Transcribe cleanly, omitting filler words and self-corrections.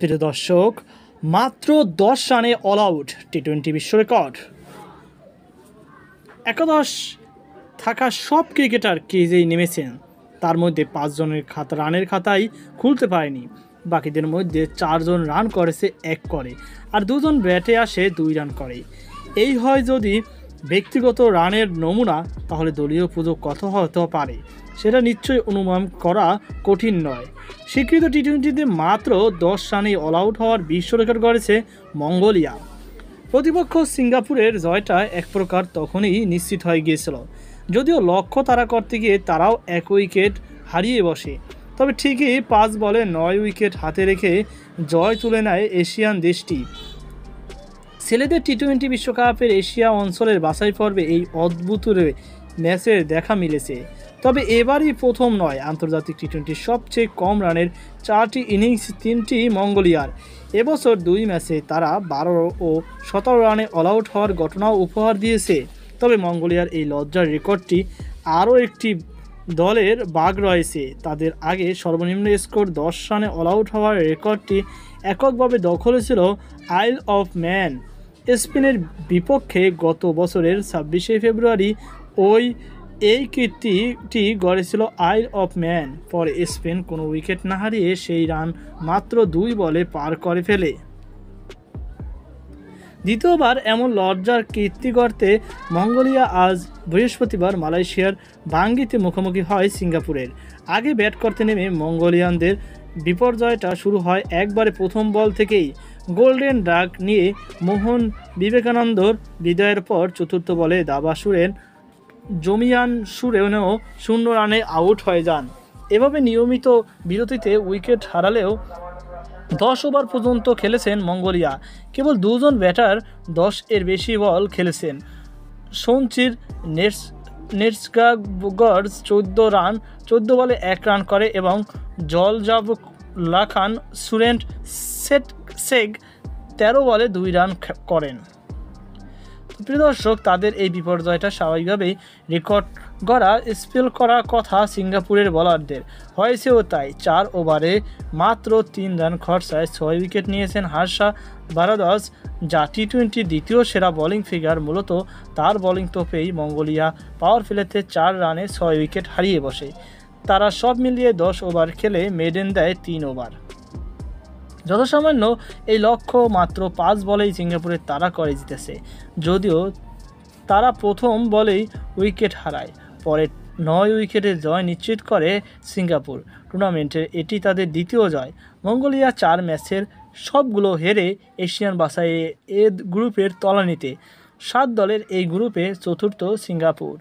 প্রিয় দর্শক, মাত্র 10 রানে অল আউট টি-20 বিশ্ব রেকর্ড। একাদশ থাকা সব ক্রিকেটার ক্রিজেই নেমেছেন, তার মধ্যে 5 জনের রানের খাতাই খুলতে পারেনি। বাকিদের মধ্যে 4 জন রান করেছে 1 করে, আর 2 জন ব্যাটে আসে 2 রান করে। এই হয় যদি ব্যক্তিগত রানের নমুনা, তাহলে দলীয় পুজো কত হতে পারে সেটা নিশ্চয়ই অনুমান করা কঠিন নয়। স্বীকৃত টি-20তে মাত্র 10 রানেই অল আউট হওয়ার বিশ্ব রেকর্ড গড়েছে মঙ্গোলিয়া। প্রতিপক্ষ সিঙ্গাপুরের জয়টা এক প্রকার তখনই নিশ্চিত হয়ে গিয়েছিল, যদিও লক্ষ্য তাড়া করতে গিয়ে তারাও 1 উইকেট হারিয়ে বসে। তবে ঠিকই 5 বলে 9 উইকেট হাতে রেখে জয় তুলে নেয় এশিয়ান দেশটি। ছেলেদের টি-20 বিশ্বকাপের এশিয়া অঞ্চলের বাছাই পর্বে এই অদ্ভুত ম্যাচের দেখা মিলেছে। তবে এবারই প্রথম নয়, আন্তর্জাতিক টি-20 সবচেয়ে কম রানের 4টি ইনিংস 3টি মঙ্গোলিয়ার। এবছর 2 ম্যাচে তারা 12 ও 17 রানে অল আউট হওয়ার ঘটনাও উপহার দিয়েছে। তবে মঙ্গোলিয়ার এই লজ্জার রেকর্ডটি আরও একটি দলের বাগ রয়েছে। তাদের আগে সর্বনিম্ন স্কোর 10 রানে অল আউট হওয়ার রেকর্ডটি এককভাবে দখলে ছিল আইল অফ ম্যান। স্পেনের বিপক্ষে গত বছরের 26শে ফেব্রুয়ারি এই কীর্তিটি গড়েছিল আইল অফ ম্যান। পরে স্পেন কোনো উইকেট না হারিয়ে সেই রান মাত্র 2 বলে পার করে ফেলে। দ্বিতীয়বার এমন লজ্জার কীর্তি গড়তে মঙ্গোলিয়া আজ বৃহস্পতিবার মালয়েশিয়ার বাঙ্গিতে মুখোমুখি হয় সিঙ্গাপুরের। আগে ব্যাট করতে নেমে মঙ্গোলিয়ানদের বিপর্যয়টা শুরু হয় একবারে প্রথম বল থেকেই। গোল্ডেন ডাক নিয়ে মোহন বিবেকানন্দর বিদায়ের পর চতুর্থ বলে দাবা সুরেন জমিয়ান সুরেনও 0 রানে আউট হয়ে যান। এভাবে নিয়মিত বিরতিতে উইকেট হারালেও 10 ওভার পর্যন্ত খেলেছেন মঙ্গোলিয়া। কেবল 2 জন ব্যাটার 10 এর বেশি বল খেলেছেন। সঞ্চির নেটসগাগর্স 14 বলে 1 রান করে এবং জলজাবলাখান সুরেন্ট সেগ 13 বলে 2 রান করেন। প্রিয় দর্শক, তাদের এই বিপর্যয়টা স্বাভাবিকভাবেই রেকর্ড গড়া স্পেল করা কথা সিঙ্গাপুরের বোলারদের। হয়েছেও তাই। 4 ওভারে মাত্র 3 রান খরচায় 6 উইকেট নিয়েছেন হার্ষা ভারদ্বাজ, যা টি-20 দ্বিতীয় সেরা বোলিং ফিগার। মূলত তার বোলিং তোপেই মঙ্গোলিয়া পাওয়ার প্লেতে 4 রানে 6 উইকেট হারিয়ে বসে। তারা সব মিলিয়ে 10 ওভার খেলে মেডেন দেয় 3 ওভার। যথাসামান্য এই লক্ষ্য মাত্র 5 বলেই সিঙ্গাপুরের তারা করে জিতেছে, যদিও তারা প্রথম বলেই উইকেট হারায়। পরে 9 উইকেটের জয় নিশ্চিত করে সিঙ্গাপুর। টুর্নামেন্টের এটি তাদের দ্বিতীয় জয়। মঙ্গোলিয়া 4 ম্যাচের সবগুলো হেরে এশিয়ান বাছাইয়ে এ গ্রুপের তলানিতে। 7 দলের এই গ্রুপে চতুর্থ সিঙ্গাপুর।